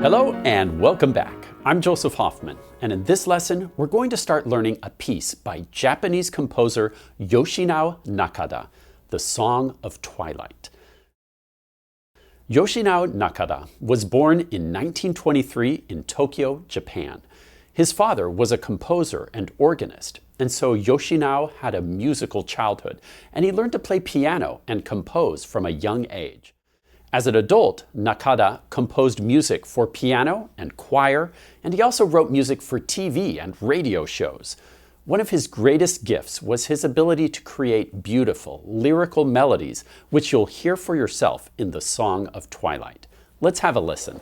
Hello and welcome back. I'm Joseph Hoffman, and in this lesson, we're going to start learning a piece by Japanese composer Yoshinao Nakada, the Song of Twilight. Yoshinao Nakada was born in 1923 in Tokyo, Japan. His father was a composer and organist, and so Yoshinao had a musical childhood, and he learned to play piano and compose from a young age. As an adult, Nakada composed music for piano and choir, and he also wrote music for TV and radio shows. One of his greatest gifts was his ability to create beautiful, lyrical melodies, which you'll hear for yourself in the Song of Twilight. Let's have a listen.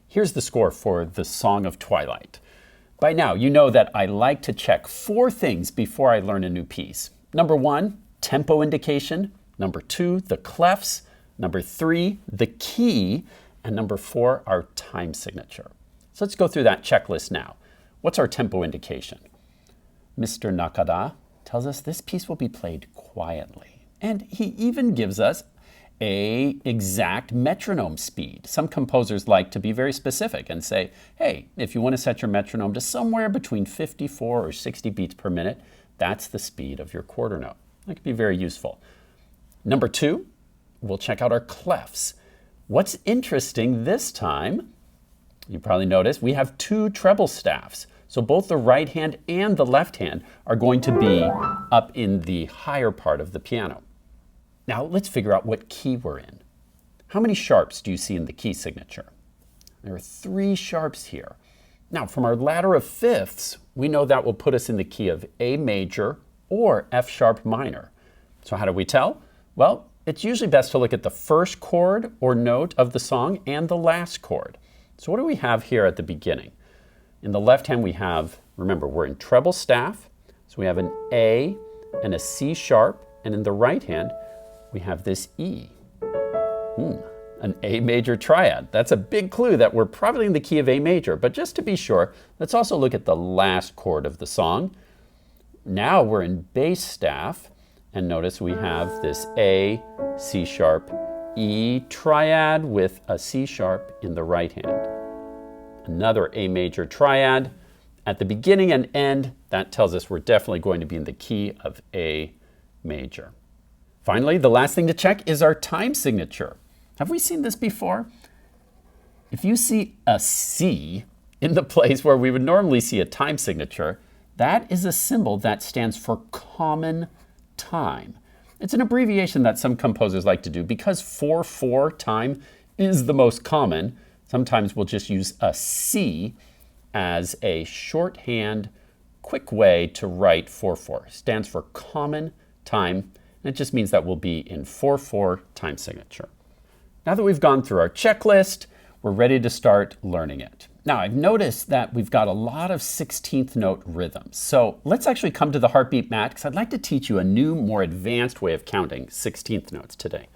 Here's the score for the Song of Twilight. By now, you know that I like to check 4 things before I learn a new piece. Number 1, tempo indication. Number 2, the clefs. Number 3, the key. And number 4, our time signature. So let's go through that checklist now. What's our tempo indication? Mr. Nakada tells us this piece will be played quietly. And he even gives us an exact metronome speed. Some composers like to be very specific and say, hey, if you want to set your metronome to somewhere between 54 or 60 beats per minute, that's the speed of your quarter note. That can be very useful. Number 2, we'll check out our clefs. What's interesting this time, you probably noticed, we have 2 treble staffs. So both the right hand and the left hand are going to be up in the higher part of the piano. Now let's figure out what key we're in. How many sharps do you see in the key signature? There are 3 sharps here. Now from our ladder of fifths, we know that will put us in the key of A major or F sharp minor. So how do we tell? Well, it's usually best to look at the first chord or note of the song and the last chord. So what do we have here at the beginning? In the left hand we have, remember, we're in treble staff, so we have an A and a C sharp, and in the right hand we have this E. An A major triad. That's a big clue that we're probably in the key of A major, but just to be sure, let's also look at the last chord of the song. Now we're in bass staff, and notice we have this A, C sharp, E triad with a C sharp in the right hand. Another A major triad. At the beginning and end, that tells us we're definitely going to be in the key of A major. Finally, the last thing to check is our time signature. Have we seen this before? If you see a C in the place where we would normally see a time signature, that is a symbol that stands for common time. It's an abbreviation that some composers like to do because 4/4 time is the most common. Sometimes we'll just use a C as a shorthand, quick way to write 4/4. Stands for common time. And it just means that we'll be in 4/4 time signature. Now that we've gone through our checklist, We're ready to start learning it. Now, I've noticed that we've got a lot of 16th note rhythms. So let's actually come to the heartbeat mat because I'd like to teach you a new, more advanced way of counting 16th notes today.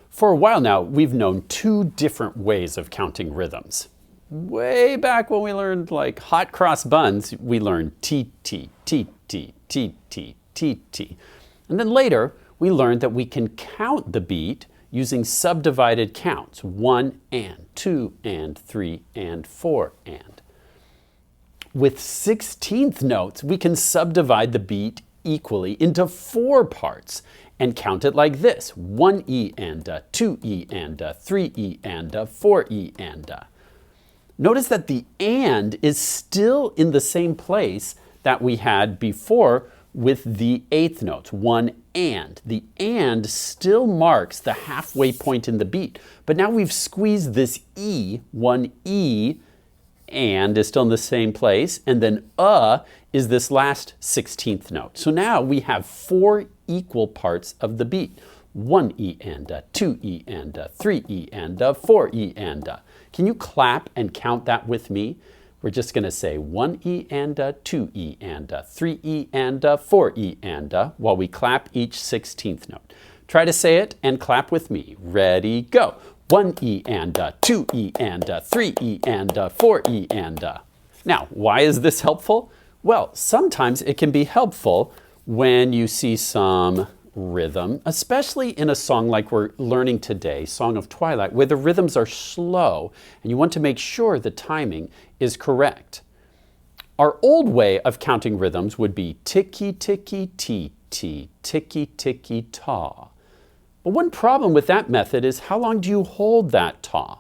For a while now, we've known two different ways of counting rhythms. Way back when we learned like hot cross buns, we learned T, T, T, T, T, T, T, T. And then later, we learned that we can count the beat using subdivided counts, 1 and, 2 and, 3 and, 4 and. With 16th notes, we can subdivide the beat equally into 4 parts and count it like this: 1E and, 2E and, 3E and, 4E and. Notice that the and is still in the same place that we had before with the 8th notes, 1 and. The and still marks the halfway point in the beat, but now we've squeezed this E, 1E, and is still in the same place, and then is this last 16th note. So now we have 4 equal parts of the beat: 1E and, 2E and, 3E and, 4E and. Can you clap and count that with me? We're just going to say 1E and, 2E and, 3E and, 4E and, while we clap each 16th note. Try to say it and clap with me. Ready, go. 1E and, 2E and, 3E and, 4E and. Now, why is this helpful? Well, sometimes it can be helpful when you see some rhythm, especially in a song like we're learning today, Song of Twilight, where the rhythms are slow and you want to make sure the timing is correct. Our old way of counting rhythms would be ticky ticky tee tee, ticky ticky ta. But one problem with that method is how long do you hold that ta?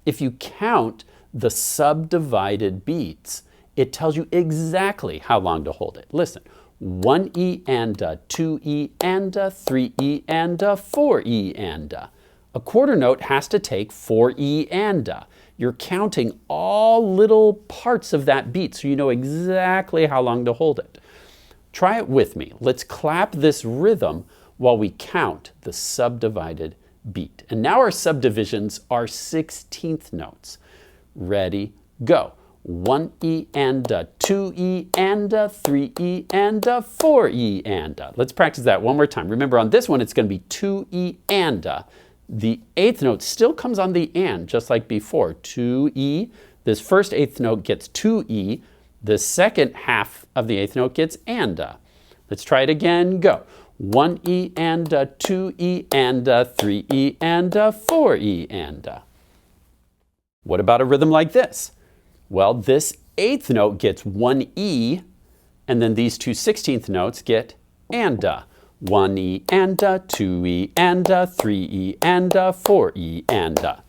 If you count the subdivided beats, it tells you exactly how long to hold it. Listen. 1E and, 2E and, 3E and, 4E and. A quarter note has to take 4E and. You're counting all little parts of that beat so you know exactly how long to hold it. Try it with me. Let's clap this rhythm while we count the subdivided beat. And now our subdivisions are 16th notes. Ready, go. 1E and, 2E and, 3E and, 4E and. Let's practice that one more time. Remember, on this one, it's going to be 2E and. The 8th note still comes on the and, just like before. 2E. This first 8th note gets 2E. The second half of the 8th note gets and. Let's try it again. Go. 1E and, 2E and, 3E and, 4E and. What about a rhythm like this? Well, this 8th note gets 1E, and then these two 16th notes get and. 1E and, 2E and, 3E and, 4E and.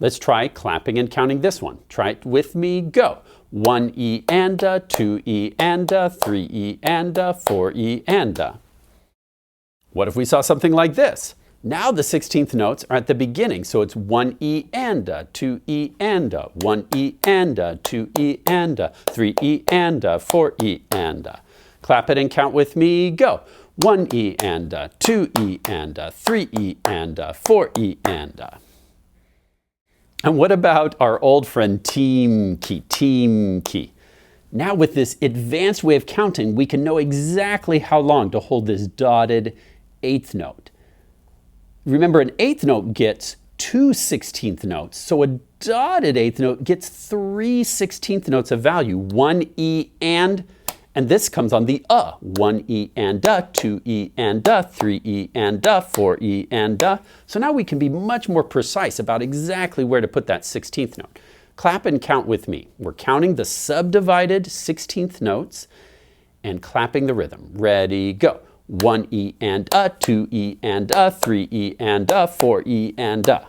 Let's try clapping and counting this one. Try it with me, go. 1E and, 2E and, 3E and, 4E and. What if we saw something like this? Now the 16th notes are at the beginning, so it's 1E and, 2E and, 1E and, 2E and, 3E and, 4E and. Clap it and count with me, go. 1E and, 2E and, 3E and, 4E and. And what about our old friend team key, team key? Now with this advanced way of counting, we can know exactly how long to hold this dotted 8th note. Remember, an 8th note gets 2 16th notes, so a dotted 8th note gets 3 16th notes of value, 1E and this comes on the 1E and 2E and 3E and 4E and. So now we can be much more precise about exactly where to put that 16th note. Clap and count with me. We're counting the subdivided 16th notes and clapping the rhythm. Ready, go. 1E and 2E and 3E and 4E and.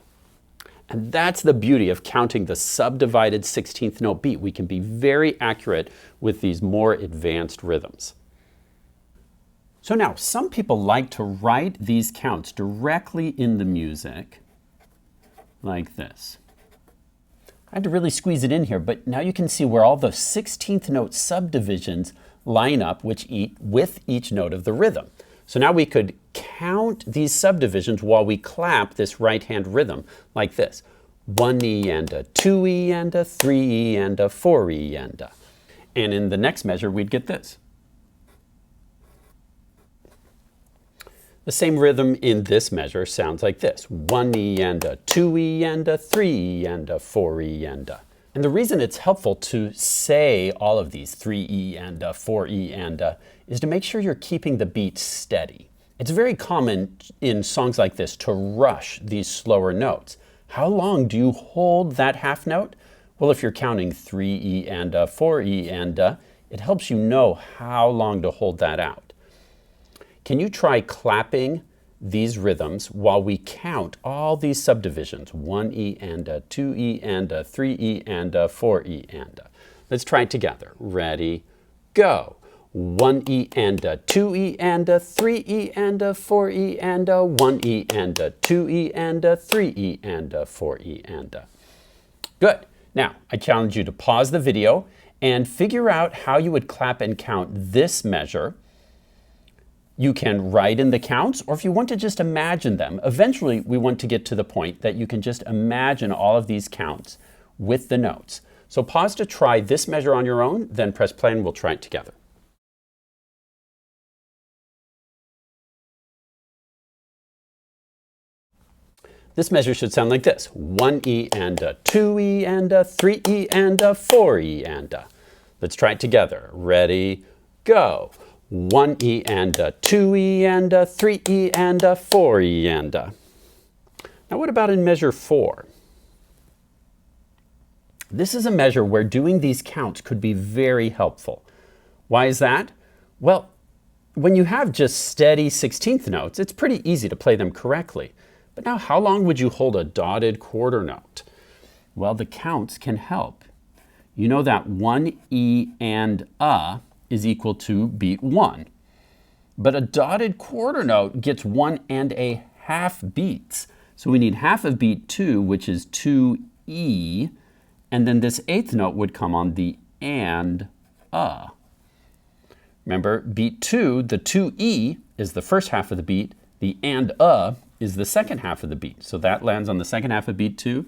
And that's the beauty of counting the subdivided 16th note beat. We can be very accurate with these more advanced rhythms. So now, some people like to write these counts directly in the music, like this. I had to really squeeze it in here, but now you can see where all the 16th note subdivisions line up with each note of the rhythm. So now we could count these subdivisions while we clap this right hand rhythm like this. 1 E and a 2 E and a 3 E and a 4 E and a. And in the next measure, we'd get this. The same rhythm in this measure sounds like this. 1 E and a 2 E and a 3 E and a 4 E and a. And the reason it's helpful to say all of these 3 E and a, 4 E and a, is to make sure you're keeping the beat steady. It's very common in songs like this to rush these slower notes. How long do you hold that half note? Well, if you're counting 3 E and a, 4 E and a, it helps you know how long to hold that out. Can you try clapping these rhythms while we count all these subdivisions? 1 E and a, 2 E and a, 3 E and a, 4 E and a. Let's try it together. Ready, go. 1 E and a, 2 E and a, 3 E and a, 4 E and a, 1 E and a, 2 E and a, 3 E and a, 4 E and a. Good. Now, I challenge you to pause the video and figure out how you would clap and count this measure. You can write in the counts, or if you want to just imagine them. Eventually, we want to get to the point that you can just imagine all of these counts with the notes. So pause to try this measure on your own, then press play and we'll try it together. This measure should sound like this. 1 E and a, 2 E and a, 3 E and a, 4 E and a. Let's try it together. Ready, go. 1 E and a, 2 E and a, 3 E and a, 4 E and a. Now what about in measure 4? This is a measure where doing these counts could be very helpful. Why is that? Well, when you have just steady 16th notes, it's pretty easy to play them correctly. But now how long would you hold a dotted quarter note? Well, the counts can help. You know that 1 E and a is equal to beat 1. But a dotted quarter note gets 1 and a half beats. So we need half of beat 2, which is 2 E, and then this 8th note would come on the and a. Remember, beat 2, the 2 E is the first half of the beat, the and a is the second half of the beat. So that lands on the second half of beat 2,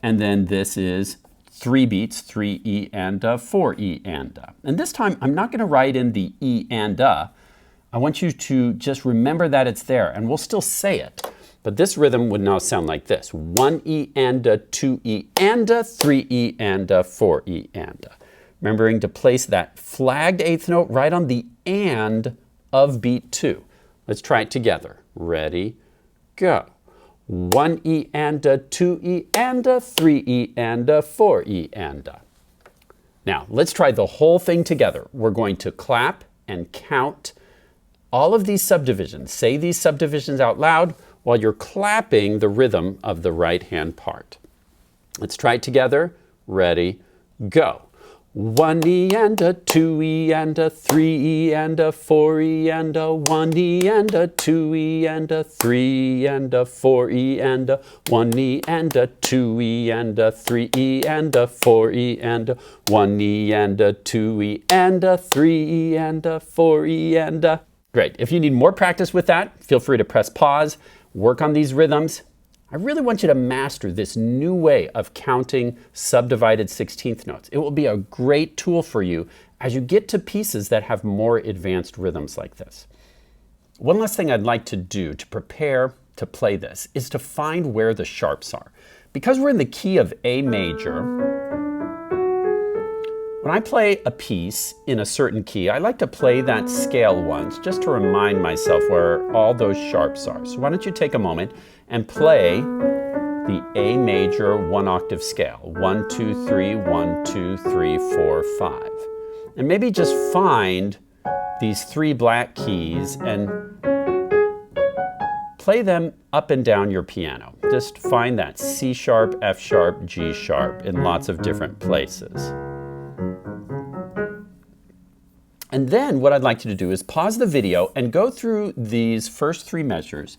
and then this is 3 beats, 3 E and a, 4 E and a. And this time, I'm not going to write in the E and a. I want you to just remember that it's there, and we'll still say it. But this rhythm would now sound like this. 1 E and a, 2 E and a, 3 E and a, 4 E and a. Remembering to place that flagged 8th note right on the and of beat 2. Let's try it together. Ready, go. 1 E and a, 2 E and a, 3 E and a, 4 E and a. Now, let's try the whole thing together. We're going to clap and count all of these subdivisions. Say these subdivisions out loud while you're clapping the rhythm of the right-hand part. Let's try it together. Ready, go. 1 E and a, 2 E and a, 3 E and a, 4 E and a, 1 E and a, 2 E and a, 3 E and a, 4 E and a, 1 E and a, 2 E and a, 3 E and a, 4 E and a, 1 E and a, 2 E and a, 3 E and a, 4 E and a. Great. If you need more practice with that, feel free to press pause, work on these rhythms. I really want you to master this new way of counting subdivided 16th notes. It will be a great tool for you as you get to pieces that have more advanced rhythms like this. One last thing I'd like to do to prepare to play this is to find where the sharps are. Because we're in the key of A major, when I play a piece in a certain key, I like to play that scale once just to remind myself where all those sharps are. So why don't you take a moment and play the A major 1-octave scale. 1, 2, 3, 1, 2, 3, 4, 5. And maybe just find these 3 black keys and play them up and down your piano. Just find that C sharp, F sharp, G sharp in lots of different places. And then what I'd like you to do is pause the video and go through these first 3 measures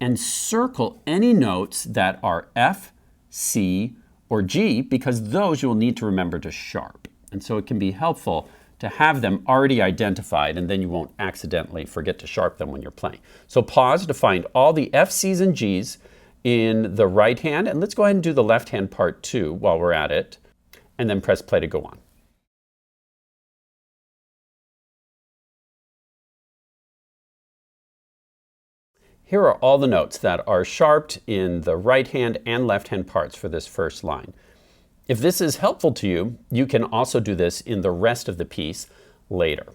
and circle any notes that are F, C, or G, because those you'll need to remember to sharp. And so it can be helpful to have them already identified, and then you won't accidentally forget to sharp them when you're playing. So pause to find all the F, C's, and G's, in the right hand, and let's go ahead and do the left hand part too while we're at it, and then press play to go on. Here are all the notes that are sharped in the right hand and left hand parts for this first line. If this is helpful to you, you can also do this in the rest of the piece later.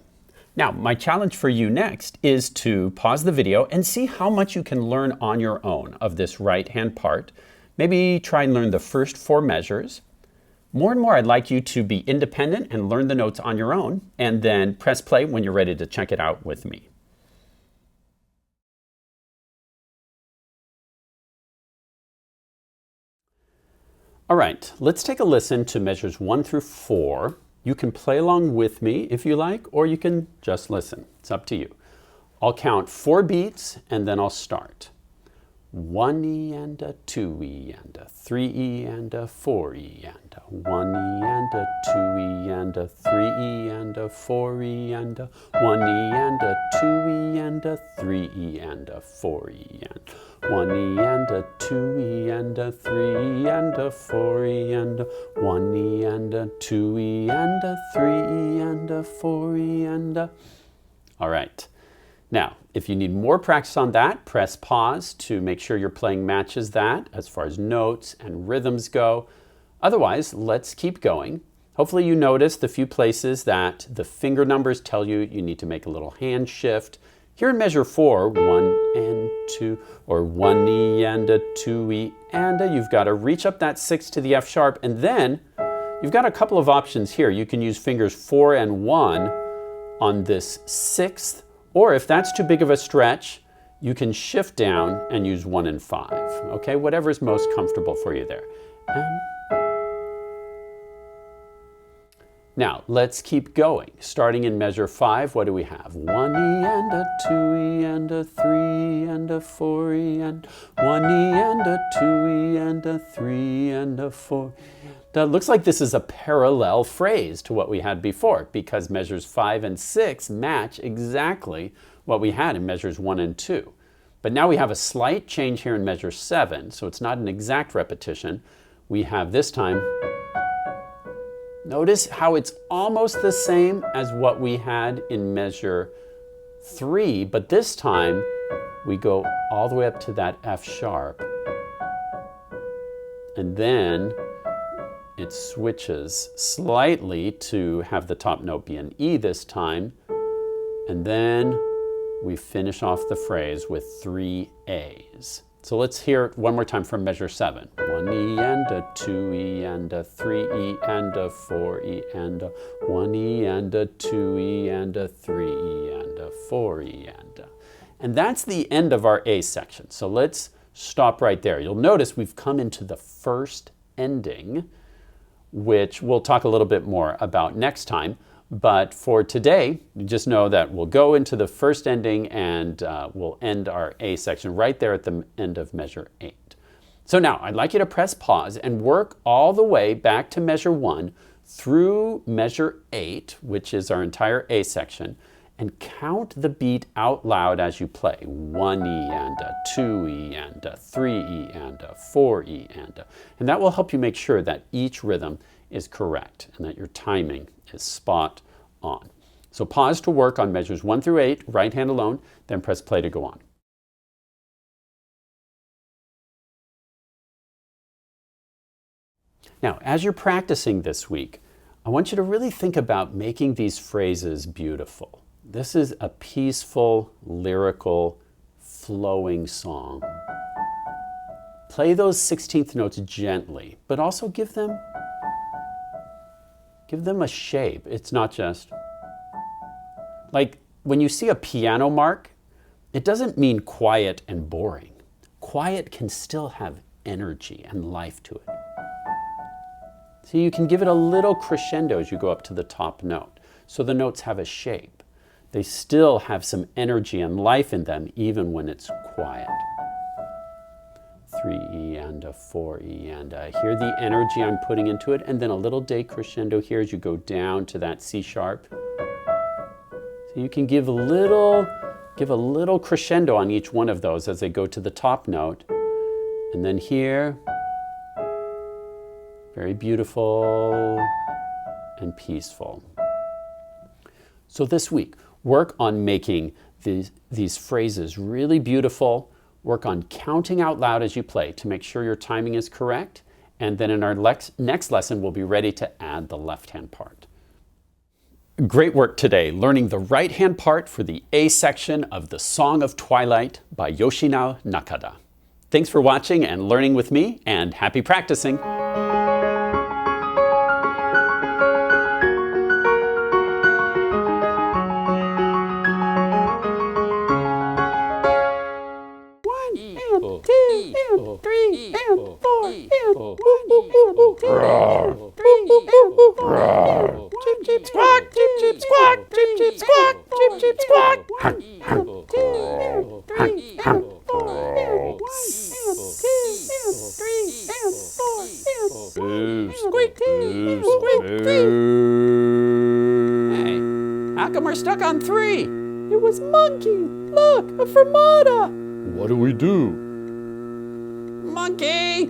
Now, my challenge for you next is to pause the video and see how much you can learn on your own of this right hand part. Maybe try and learn the first 4 measures. More and more, I'd like you to be independent and learn the notes on your own, and then press play when you're ready to check it out with me. All right, let's take a listen to measures 1 through 4. You can play along with me if you like, or you can just listen. It's up to you. I'll count 4 beats and then I'll start. 1E and a 2E and a 3E and a 4E and a 1E and a 2E and a 3E and a 4E and a 1E and a 2E and a 3E and a 4E and 1E and a 2E and a 3E and a 4E and a 1E and a 2E and a 3E and a 4E and a... All right. Now, if you need more practice on that, press pause to make sure your playing matches that as far as notes and rhythms go. Otherwise, let's keep going. Hopefully you noticed the few places that the finger numbers tell you you need to make a little hand shift. Here in measure 4, 1 and 2, or 1E and a 2E and a, you've got to reach up that 6 to the F sharp, and then you've got a couple of options here. You can use fingers 4 and 1 on this 6th, or if that's too big of a stretch, you can shift down and use 1 and 5. Okay, whatever's most comfortable for you there. Now, let's keep going. Starting in measure 5, what do we have? 1E and a 2E and a 3E and a 4E and 1E and a 2E and a 3 and a 4. That looks like this is a parallel phrase to what we had before, because measures 5 and 6 match exactly what we had in measures 1 and 2. But now we have a slight change here in measure 7, so it's not an exact repetition. We have this time, notice how it's almost the same as what we had in measure 3, but this time we go all the way up to that F sharp, and then it switches slightly to have the top note be an E this time, and then we finish off the phrase with 3 A's. So let's hear it one more time from measure 7. 1E and a 2E and a 3E and a 4E and a 1E and a 2E and a 3E and a 4E and a... And that's the end of our A section. So let's stop right there. You'll notice we've come into the first ending, which we'll talk a little bit more about next time. But for today, just know that we'll go into the first ending and we'll end our A section right there at the end of measure 8. So now I'd like you to press pause and work all the way back to measure 1 through measure 8, which is our entire A section, and count the beat out loud as you play. 1E and a 2E and a 3E and a 4E and a... And that will help you make sure that each rhythm is correct and that your timing is spot on. So pause to work on measures 1 through 8, right hand alone, then press play to go on. Now, as you're practicing this week, I want you to really think about making these phrases beautiful. This is a peaceful, lyrical, flowing song. Play those 16th notes gently, but also give them a shape. It's not just like when you see a piano mark, it doesn't mean quiet and boring. Quiet can still have energy and life to it. So you can give it a little crescendo as you go up to the top note. So the notes have a shape. They still have some energy and life in them even when it's quiet. 3E and a 4E and a. Hear the energy I'm putting into it, and then a little decrescendo here as you go down to that C sharp. So you can give a little crescendo on each one of those as they go to the top note, And then here, very beautiful and peaceful. So this week, work on making these phrases really beautiful. Work on counting out loud as you play to make sure your timing is correct. And then in our next lesson, we'll be ready to add the left-hand part. Great work today, learning the right-hand part for the A section of the Song of Twilight by Yoshinao Nakada. Thanks for watching and learning with me, and happy practicing! And 2 and 3 and 4 and 1 and 2 and 3 and 4 and chip chip squawk, chip chip squawk, chip chip squawk, chip chip squawk. 1 and 2 and 3 and 4 and 1 and 2 and 3 and 4 and 1 squeak, 2 squeak, 3. Hey, how come we're stuck on 3? It was monkey. Look, a fermata. What do we do? Monkey!